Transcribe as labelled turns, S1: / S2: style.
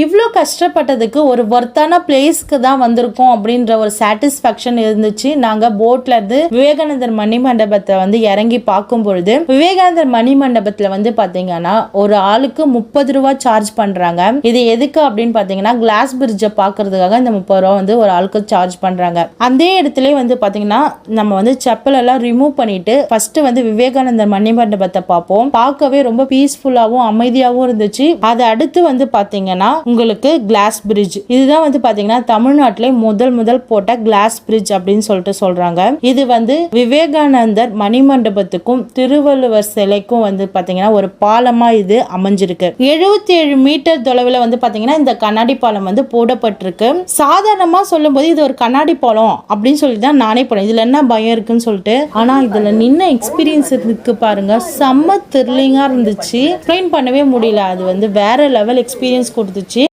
S1: இவ்வளோ கஷ்டப்பட்டதுக்கு ஒரு வர்த்தான பிளேஸ்க்கு தான் வந்திருக்கோம் அப்படின்ற ஒரு சாட்டிஸ்ஃபேக்ஷன் இருந்துச்சு. நாங்கள் போட்ல இருந்து விவேகானந்தர் மணிமண்டபத்தை வந்து இறங்கி பார்க்கும் பொழுது விவேகானந்தர் மணிமண்டபத்தில் வந்து பார்த்தீங்கன்னா ஒரு ஆளுக்கு 30 ரூபா சார்ஜ் பண்றாங்க. இது எதுக்கு அப்படின்னு பார்த்தீங்கன்னா கிளாஸ் பிரிட்ஜை பார்க்கறதுக்காக இந்த 30 ரூபா வந்து ஒரு ஆளுக்கு சார்ஜ் பண்றாங்க. அந்த இடத்துல வந்து பார்த்தீங்கன்னா நம்ம வந்து செப்பல் எல்லாம் ரிமூவ் பண்ணிட்டு ஃபர்ஸ்ட் வந்து விவேகானந்தர் மணிமண்டபத்தை பார்ப்போம். பார்க்கவே ரொம்ப பீஸ்ஃபுல்லாகவும் அமைதியாகவும் இருந்துச்சு. அதை அடுத்து வந்து பார்த்தீங்கன்னா உங்களுக்கு கிளாஸ் பிரிட்ஜ், இதுதான் வந்து பாத்தீங்கன்னா தமிழ்நாட்டிலே முதல் போட்ட கிளாஸ் பிரிட்ஜ் அப்படின்னு சொல்லிட்டு சொல்றாங்க. இது வந்து விவேகானந்தர் மணிமண்டபத்துக்கும் திருவள்ளுவர் சிலைக்கும் வந்து பாத்தீங்கன்னா ஒரு பாலமா இது அமைஞ்சிருக்கு. 77 மீட்டர் தொலைவில் வந்து பாத்தீங்கன்னா இந்த கண்ணாடி பாலம் வந்து போடப்பட்டிருக்கு. சாதாரணமா சொல்லும் போது இது ஒரு கண்ணாடி பாலம் அப்படின்னு சொல்லி தான் நானே போனேன். இதுல என்ன பயம் இருக்குன்னு சொல்லிட்டு, ஆனா இதுல நின்ன எக்ஸ்பீரியன்ஸ் இருக்கு பாருங்க, செம்ம த்ரில்லிங்கா இருந்துச்சு. எக்ஸ்பிளைன் பண்ணவே முடியல. அது வந்து வேற லெவல் எக்ஸ்பீரியன்ஸ் கொடுத்துச்சு.